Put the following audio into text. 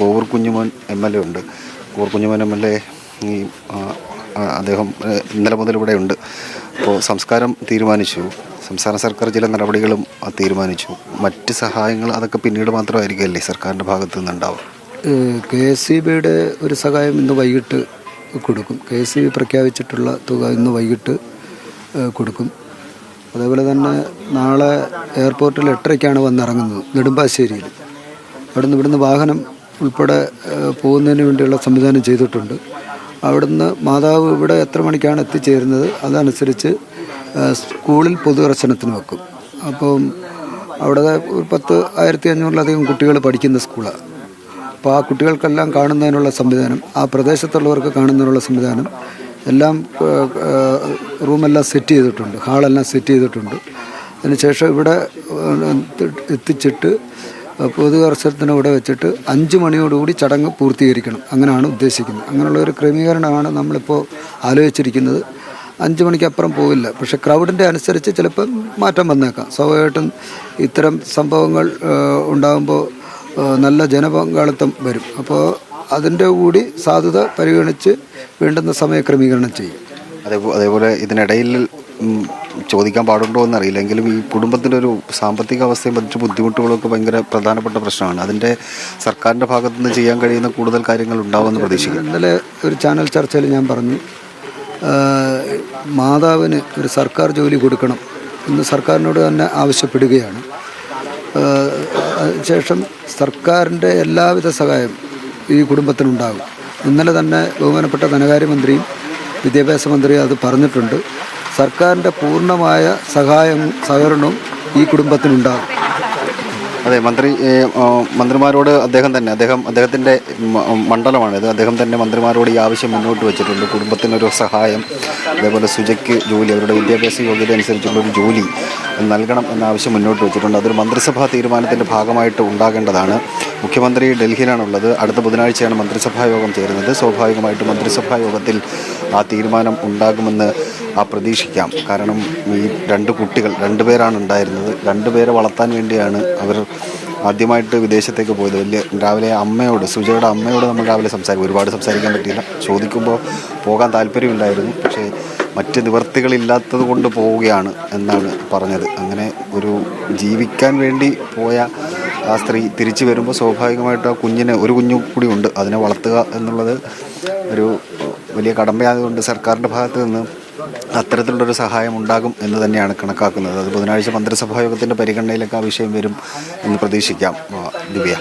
Kovoor Kunjumon MLA ഉണ്ട്. Kovoor Kunjumon MLA ഈ അദ്ദേഹം ഇന്നലെ മുതൽ ഇവിടെ ഉണ്ട്. അപ്പോൾ സംസ്കാരം തീരുമാനിച്ചു. സംസ്ഥാന സർക്കാർ ചില നടപടികളും തീരുമാനിച്ചു. മറ്റ് സഹായങ്ങൾ അതൊക്കെ പിന്നീട് മാത്രമായിരിക്കുമല്ലേ സർക്കാരിൻ്റെ ഭാഗത്തു നിന്നുണ്ടാവും? KSEBയുടെ ഒരു സഹായം ഇന്ന് വൈകിട്ട് കൊടുക്കും. KSEB പ്രഖ്യാപിച്ചിട്ടുള്ള തുക ഇന്ന് വൈകിട്ട് കൊടുക്കും. അതേപോലെ തന്നെ നാളെ എയർപോർട്ടിൽ 8:30 വന്നിറങ്ങുന്നത് നെടുമ്പാശ്ശേരിയിൽ. ഇവിടുന്ന് വാഹനം ഉൾപ്പെടെ പോകുന്നതിന് വേണ്ടിയുള്ള സംവിധാനം ചെയ്തിട്ടുണ്ട്. അവിടുന്ന് മാതാവ് ഇവിടെ എത്ര മണിക്കാണ് എത്തിച്ചേരുന്നത് അതനുസരിച്ച് സ്കൂളിൽ പൊതുദർശനത്തിന് വെക്കും. അപ്പം അവിടെ 1500-ലധികം കുട്ടികൾ പഠിക്കുന്ന സ്കൂളാണ്. അപ്പോൾ ആ കുട്ടികൾക്കെല്ലാം കാണുന്നതിനുള്ള സംവിധാനം, ആ പ്രദേശത്തുള്ളവർക്ക് കാണുന്നതിനുള്ള സംവിധാനം എല്ലാം റൂമെല്ലാം സെറ്റ് ചെയ്തിട്ടുണ്ട്, ഹാളെല്ലാം സെറ്റ് ചെയ്തിട്ടുണ്ട്. അതിനുശേഷം ഇവിടെ എത്തിച്ചിട്ട് പൊതുദർശനത്തിന് ഇവിടെ വെച്ചിട്ട് 5 മണിയോടുകൂടി ചടങ്ങ് പൂർത്തീകരിക്കണം. അങ്ങനെയാണ് ഉദ്ദേശിക്കുന്നത്. അങ്ങനെയുള്ള ഒരു ക്രമീകരണമാണ് നമ്മളിപ്പോൾ ആലോചിച്ചിരിക്കുന്നത്. 5 മണിക്കപ്പുറം പോവില്ല. പക്ഷേ ക്രൗഡിൻ്റെ അനുസരിച്ച് ചിലപ്പോൾ മാറ്റം വന്നേക്കാം. സ്വാഭാവികമായിട്ടും ഇത്തരം സംഭവങ്ങൾ ഉണ്ടാകുമ്പോൾ നല്ല ജനപങ്കാളിത്തം വരും. അപ്പോൾ അതിൻ്റെ കൂടി സാധ്യത പരിഗണിച്ച് വേണ്ടുന്ന സമയക്രമീകരണം ചെയ്യും. അതേപോലെ ഇതിനിടയിൽ ചോദിക്കാൻ പാടുണ്ടോ എന്നറിയില്ലെങ്കിലും ഈ കുടുംബത്തിൻ്റെ ഒരു സാമ്പത്തിക അവസ്ഥയും മറ്റു ബുദ്ധിമുട്ടുകളൊക്കെ ഭയങ്കര പ്രധാനപ്പെട്ട പ്രശ്നമാണ്. അതിൻ്റെ സർക്കാരിൻ്റെ ഭാഗത്തു നിന്ന് ചെയ്യാൻ കഴിയുന്ന കൂടുതൽ കാര്യങ്ങൾ ഉണ്ടാവുമെന്ന് പ്രതീക്ഷിക്കുന്നു. ഇന്നലെ ഒരു ചാനൽ ചർച്ചയിൽ ഞാൻ പറഞ്ഞു, മാതാവിന് ഒരു സർക്കാർ ജോലി കൊടുക്കണം എന്ന് സർക്കാരിനോട് തന്നെ ആവശ്യപ്പെടുകയാണ്. ശേഷം സർക്കാരിൻ്റെ എല്ലാവിധ സഹായം ഈ കുടുംബത്തിനുണ്ടാകും. ഇന്നലെ തന്നെ ബഹുമാനപ്പെട്ട ധനകാര്യമന്ത്രിയും വിദ്യാഭ്യാസ മന്ത്രിയും അത് പറഞ്ഞിട്ടുണ്ട്. സർക്കാരിൻ്റെ പൂർണ്ണമായ സഹകരണവും ഈ കുടുംബത്തിനുണ്ടാകും. അതെ, മന്ത്രിമാരോട് അദ്ദേഹത്തിൻ്റെ മണ്ഡലമാണിത്. അദ്ദേഹം തന്നെ മന്ത്രിമാരോട് ഈ ആവശ്യം മുന്നോട്ട് വെച്ചിട്ടുണ്ട്. കുടുംബത്തിനൊരു സഹായം, അതേപോലെ സുജയ്ക്ക് ജോലി, അവരുടെ വിദ്യാഭ്യാസ യോഗ്യത അനുസരിച്ചുള്ളൊരു ജോലി നൽകണം എന്ന ആവശ്യം മുന്നോട്ട് വെച്ചിട്ടുണ്ട്. അതൊരു മന്ത്രിസഭാ തീരുമാനത്തിൻ്റെ ഭാഗമായിട്ട് ഉണ്ടാകേണ്ടതാണ്. മുഖ്യമന്ത്രി ഡൽഹിയിലാണുള്ളത്. അടുത്ത ബുധനാഴ്ചയാണ് മന്ത്രിസഭാ യോഗം ചേരുന്നത്. സ്വാഭാവികമായിട്ടും മന്ത്രിസഭാ യോഗത്തിൽ ആ തീരുമാനം ഉണ്ടാകുമെന്ന് പ്രതീക്ഷിക്കാം. കാരണം ഈ 2 കുട്ടികൾ 2 പേരാണ് ഉണ്ടായിരുന്നത്. 2 പേരെ വളർത്താൻ വേണ്ടിയാണ് അവർ ആദ്യമായിട്ട് വിദേശത്തേക്ക് പോയത്. രാവിലെ സുജയുടെ അമ്മയോട് നമ്മൾ രാവിലെ ഒരുപാട് സംസാരിക്കാൻ പറ്റിയില്ല. ചോദിക്കുമ്പോൾ പോകാൻ താല്പര്യമില്ലായിരുന്നു. പക്ഷേ മറ്റ് നിവർത്തികളില്ലാത്തത് കൊണ്ട് പോവുകയാണ് എന്നാണ് പറഞ്ഞത്. അങ്ങനെ ഒരു ജീവിക്കാൻ വേണ്ടി പോയ ആ സ്ത്രീ തിരിച്ചു വരുമ്പോൾ സ്വാഭാവികമായിട്ട് ആ ഒരു കുഞ്ഞു കൂടി ഉണ്ട്. അതിനെ വളർത്തുക എന്നുള്ളത് ഒരു വലിയ കടമ്പയായതുകൊണ്ട് സർക്കാരിൻ്റെ ഭാഗത്ത് നിന്ന് അത്തരത്തിലുള്ളൊരു സഹായം ഉണ്ടാകും എന്ന് തന്നെയാണ് കണക്കാക്കുന്നത്. അത് ബുധനാഴ്ച മന്ത്രിസഭാ യോഗത്തിൻ്റെ പരിഗണനയിലേക്ക് ആ വിഷയം വരും എന്ന് പ്രതീക്ഷിക്കാം. ദിവ്യ.